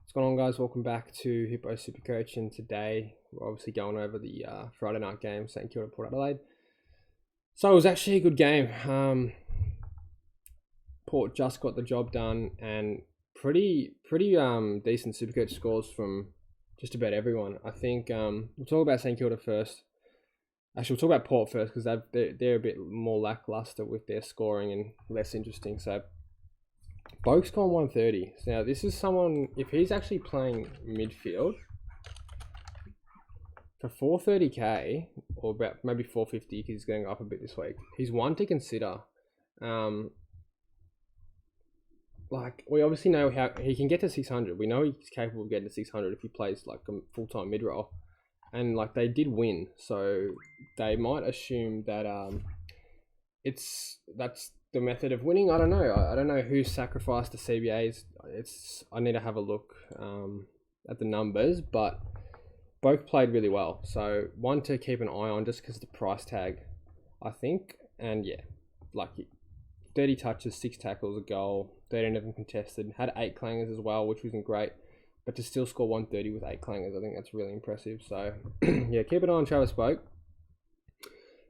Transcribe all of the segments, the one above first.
What's going on, guys? Welcome back to Hippo Supercoach, and today we're obviously going over the Friday night game, St Kilda Port Adelaide. So it was actually a good game. Port just got the job done, and pretty decent Supercoach scores from just about everyone. I think we'll talk about St Kilda first. Actually, we'll talk about Port first because they're a bit more lackluster with their scoring and less interesting. So Boak's gone 130. So now this is someone, if he's actually playing midfield for 430k or about maybe 450 because he's going up a bit this week, he's one to consider. Like, we obviously know how he can get to 600. We know he's capable of getting to 600 if he plays like a full-time mid-roll. And like, they did win, so they might assume that that's the method of winning. I don't know. I don't know who sacrificed the CBAs. I need to have a look at the numbers, but both played really well. So one to keep an eye on just because of the price tag, I think. And yeah, like 30 touches, 6 tackles, a goal, 13 of them contested. Had 8 clangers as well, which wasn't great. But to still score 130 with 8 clangers, I think that's really impressive. So yeah, keep an eye on Travis Boak.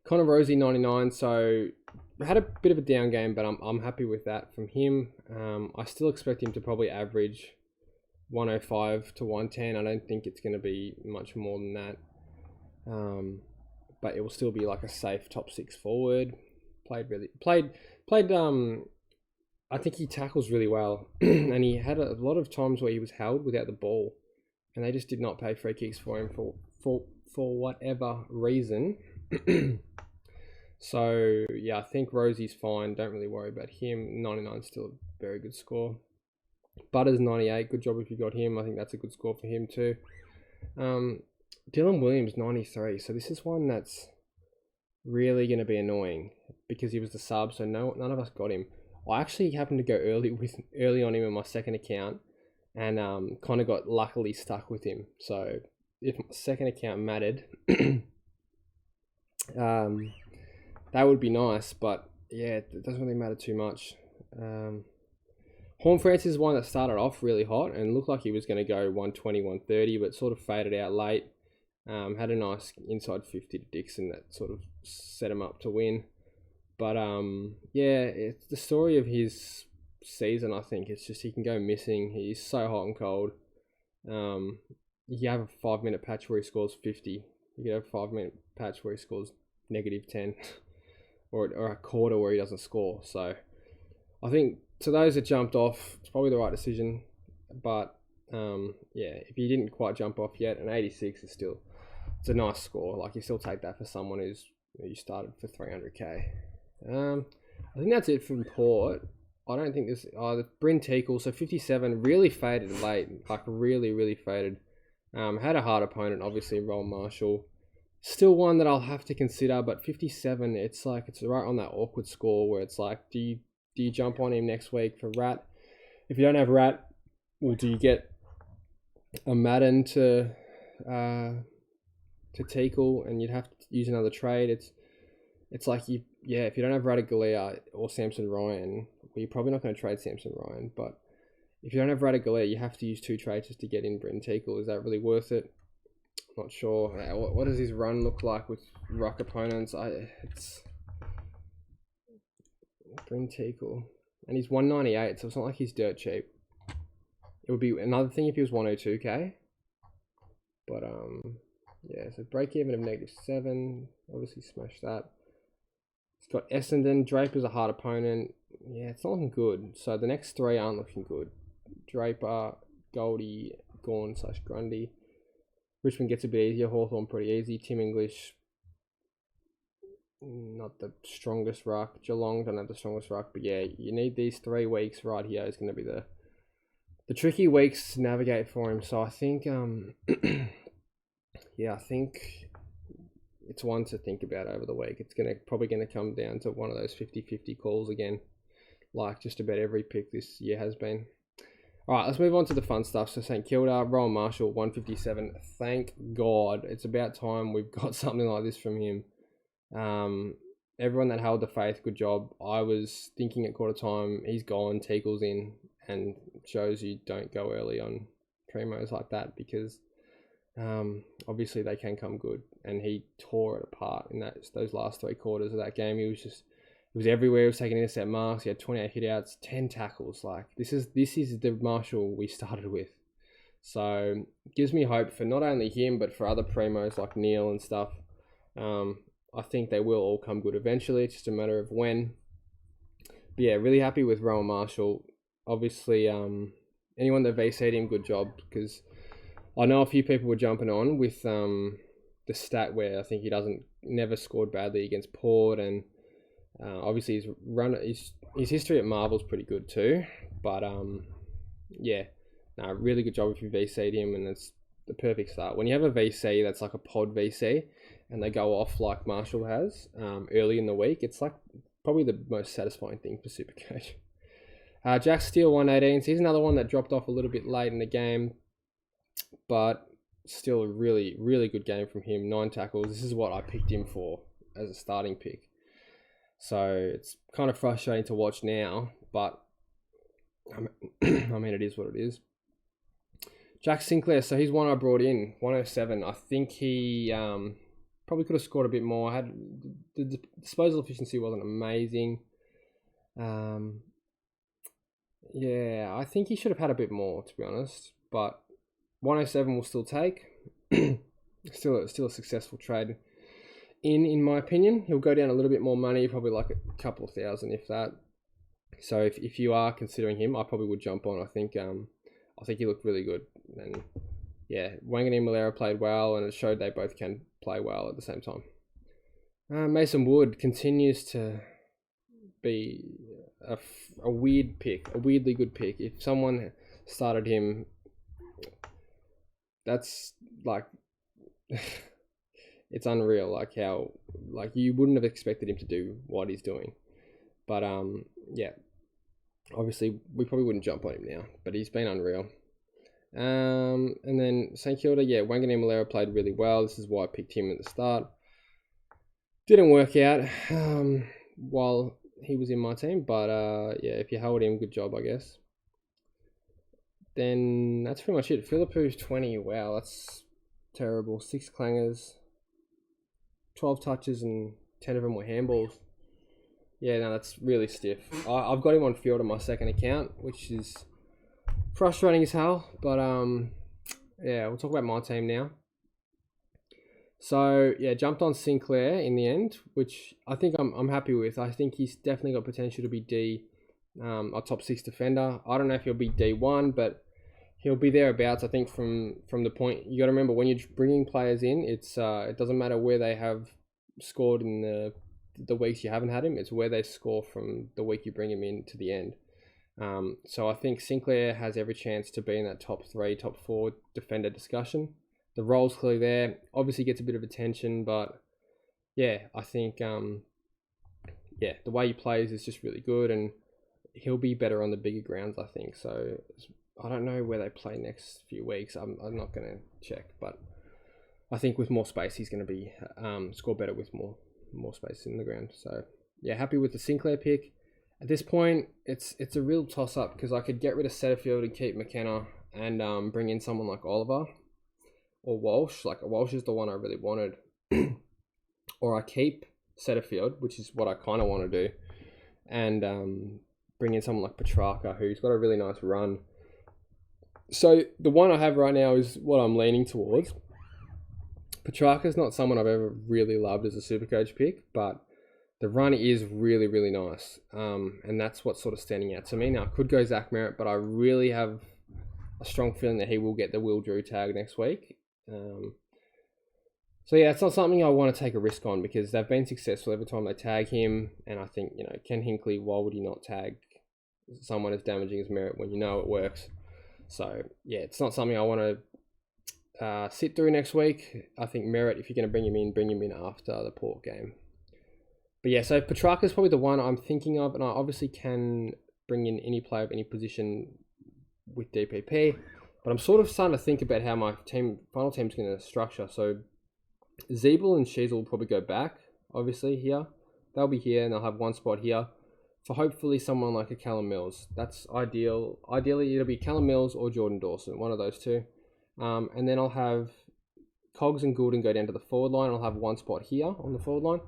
Connor Rosie 99. So had a bit of a down game, but I'm happy with that from him. I still expect him to probably average 105 to 110. I don't think it's going to be much more than that. But it will still be like a safe top 6 forward. Played. I think he tackles really well, and he had a lot of times where he was held without the ball, and they just did not pay free kicks for him for whatever reason. So yeah, I think Rosie's fine. Don't really worry about him. 99 still a very good score. Butters 98. Good job if you got him. I think that's a good score for him too. Dylan Williams 93. So this is one that's really going to be annoying because he was the sub, so none of us got him. I actually happened to go early on him in my second account, and kind of got luckily stuck with him. So if my second account mattered, that would be nice, but yeah, it doesn't really matter too much. Horn Francis is one that started off really hot and looked like he was going to go 120, 130, but sort of faded out late. Had a nice inside 50 to Dixon that sort of set him up to win. But yeah, it's the story of his season, I think. It's just he can go missing. He's so hot and cold. You have a 5-minute patch where he scores 50. You get a 5-minute patch where he scores -10. or a quarter where he doesn't score. So I think to those that jumped off, it's probably the right decision. But yeah, if you didn't quite jump off yet, an 86 is still, it's a nice score. Like, you still take that for someone who you started for 300k. I think that's it from Port. I don't think this. The Bryn Teakle, so 57, really faded late. Like, really faded. Had a hard opponent, obviously, Rowan Marshall. Still one that I'll have to consider, but 57, it's like, it's right on that awkward score where it's like, do you jump on him next week for Rat? If you don't have Rat, well, do you get a Madden to Teakle and you'd have to use another trade? It's like, if you don't have Rattigalia or Samson Ryan, well, you're probably not going to trade Samson Ryan, but if you don't have Rattigalia, you have to use 2 trades just to get in Bryn Teakle. Is that really worth it? Not sure. What does his run look like with ruck opponents? It's Bryn Teakle, and he's 198, so it's not like he's dirt cheap. It would be another thing if he was 102k, but yeah. So break even of -7, obviously smash that. He's got Essendon. Draper's a hard opponent. Yeah, it's not looking good. So the next 3 aren't looking good. Draper, Goldie, Gorn / Grundy. Richmond gets a bit easier. Hawthorn pretty easy. Tim English, not the strongest ruck. Geelong don't have the strongest ruck, but yeah, you need these 3 weeks right here. Is going to be the tricky weeks to navigate for him. So I think, yeah, I think it's one to think about over the week. It's probably going to come down to one of those 50-50 calls again, like just about every pick this year has been. All right, let's move on to the fun stuff. So St Kilda, Rowan Marshall, 157. Thank God. It's about time we've got something like this from him. Everyone that held the faith, good job. I was thinking at quarter time, he's gone, Teakle's in, and shows you don't go early on primos like that, because obviously they can come good, and he tore it apart in those last 3 quarters of that game. He was everywhere. He was taking intercept marks. He had 28 hitouts, 10 tackles. Like, this is the Marshall we started with. So it gives me hope for not only him, but for other primos like Neil and stuff. I think they will all come good eventually. It's just a matter of when. But yeah, really happy with Rowan Marshall. Obviously, anyone that VC'd him, good job, because I know a few people were jumping on with the stat where I think he never scored badly against Port, and obviously his history at Marvel's pretty good too. But yeah, no, really good job if you VC'd him, and it's the perfect start. When you have a VC that's like a pod VC, and they go off like Marshall has early in the week, it's like probably the most satisfying thing for Supercoach. Jack Steele 118. So he's another one that dropped off a little bit late in the game, but still a really, really good game from him. 9 tackles. This is what I picked him for as a starting pick. So it's kind of frustrating to watch now, but I mean, it is what it is. Jack Sinclair. So he's one I brought in, 107. I think he probably could have scored a bit more. The disposal efficiency wasn't amazing. Yeah, I think he should have had a bit more, to be honest. But 107 will still take. still a successful trade. In my opinion, he'll go down a little bit more money, probably like a couple of thousand, if that. So if you are considering him, I probably would jump on. I think he looked really good, and yeah, Wanganeen and Malera played well, and it showed they both can play well at the same time. Mason Wood continues to be a weird pick, a weirdly good pick. If someone started him, that's like it's unreal, like how you wouldn't have expected him to do what he's doing. But yeah, obviously we probably wouldn't jump on him now, but he's been unreal. And then St Kilda, yeah, Wanganeen Malera played really well. This is why I picked him at the start. Didn't work out while he was in my team, but yeah, if you held him, good job, I guess. Then that's pretty much it. Philippou's 20. Wow, that's terrible. 6 clangers, 12 touches, and 10 of them were handballs. Yeah, no, that's really stiff. I've got him on field on my second account, which is frustrating as hell. But yeah, we'll talk about my team now. So yeah, jumped on Sinclair in the end, which I think I'm happy with. I think he's definitely got potential to be a top 6 defender. I don't know if he'll be D1, but he'll be thereabouts. I think from the point, you got to remember when you're bringing players in, it doesn't matter where they have scored in the weeks you haven't had him. It's where they score from the week you bring him in to the end. So I think Sinclair has every chance to be in that top 3, top 4 defender discussion. The role's clearly there. Obviously gets a bit of attention, but yeah, I think yeah, the way he plays is just really good, and he'll be better on the bigger grounds, I think. So I don't know where they play next few weeks. I'm not going to check, but I think with more space, he's going to be score better with more space in the ground. So yeah, happy with the Sinclair pick. At this point, it's a real toss up, because I could get rid of Setterfield and keep McKenna and bring in someone like Oliver or Walsh. Like, Walsh is the one I really wanted. Or I keep Setterfield, which is what I kind of want to do, and bring in someone like Petrarca, who's got a really nice run. So the one I have right now is what I'm leaning towards. Petrarca's not someone I've ever really loved as a Supercoach pick, but the run is really, really nice. And that's what's sort of standing out to me. Now, I could go Zach Merritt, but I really have a strong feeling that he will get the Will Drew tag next week. So yeah, it's not something I want to take a risk on, because they've been successful every time they tag him. And I think, Ken Hinkley, why would he not tag someone as damaging as Merritt when you know it works? So yeah, it's not something I want to sit through next week. I think Merritt, if you're going to bring him in after the Port game. But yeah, so Petrarca's probably the one I'm thinking of, and I obviously can bring in any player of any position with DPP. But I'm sort of starting to think about how my final team's going to structure. So Zeeble and Sheasel will probably go back, obviously, here. They'll be here, and they'll have one spot here. So hopefully someone like a Callum Mills. That's ideal. Ideally, it'll be Callum Mills or Jordan Dawson, one of those two. And then I'll have Cogs and Goulden go down to the forward line. I'll have one spot here on the forward line.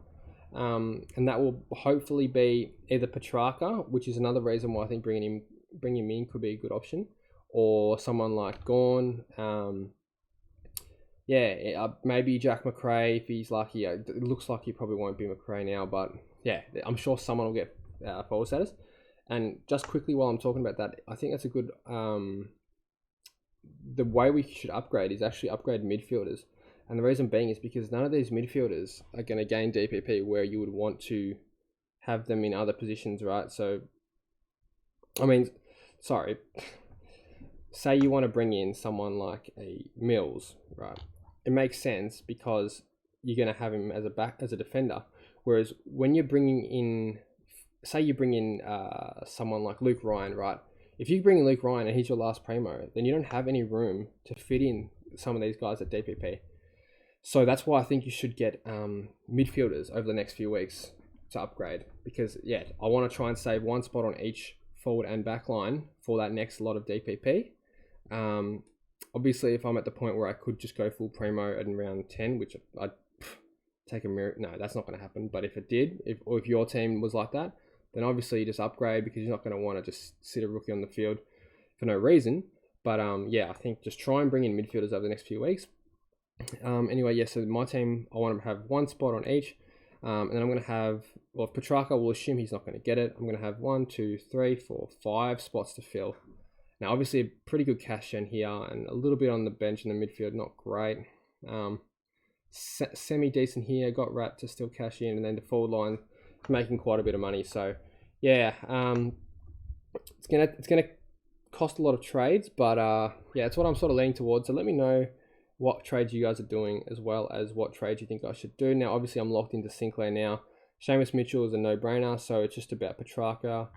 And that will hopefully be either Petrarca, which is another reason why I think bringing him in could be a good option, or someone like Gawn. Maybe Jack McRae if he's lucky. It looks like he probably won't be McRae now, but yeah, I'm sure someone will get forward status. And just quickly while I'm talking about that, I think that's a good. The way we should upgrade is actually upgrade midfielders. And the reason being is because none of these midfielders are going to gain DPP where you would want to have them in other positions, right? So, I mean, sorry. Say you want to bring in someone like a Mills, right? It makes sense because you're going to have him as a defender. Whereas when you're bringing in, say you bring in someone like Luke Ryan, right? If you bring in Luke Ryan and he's your last primo, then you don't have any room to fit in some of these guys at DPP. So that's why I think you should get midfielders over the next few weeks to upgrade. Because, yeah, I want to try and save one spot on each forward and back line for that next lot of DPP. Obviously, if I'm at the point where I could just go full primo in round 10, which I'd take a mirror. No, that's not going to happen. But if it did, or if your team was like that, then obviously you just upgrade because you're not going to want to just sit a rookie on the field for no reason. But I think just try and bring in midfielders over the next few weeks. Anyway, so my team, I want to have one spot on each. And then I'm going to have, if Petrarca, will assume he's not going to get it. I'm going to have 1, 2, 3, 4, 5 spots to fill. Now, obviously, a pretty good cash in here and a little bit on the bench in the midfield, not great. Semi-decent here, got Rat to still cash in, and then the forward line making quite a bit of money. So, yeah, it's gonna cost a lot of trades, but it's what I'm sort of leaning towards. So let me know what trades you guys are doing as well as what trades you think I should do. Now, obviously, I'm locked into Sinclair now. Seamus Mitchell is a no-brainer, so it's just about Petrarca.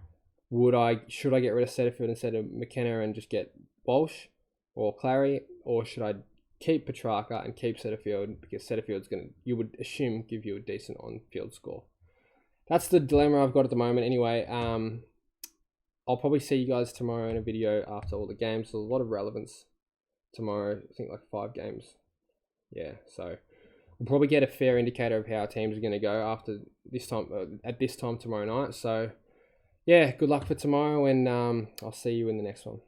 Should I get rid of Setterfield instead of McKenna and just get Walsh or Clary, or should I keep Petrarca and keep Setterfield because Setterfield's you would assume, give you a decent on-field score? That's the dilemma I've got at the moment. Anyway, I'll probably see you guys tomorrow in a video after all the games. There's a lot of relevance tomorrow. I think like 5 games. Yeah, so we'll probably get a fair indicator of how our teams are going to go after this time at this time tomorrow night. So yeah, good luck for tomorrow, and I'll see you in the next one.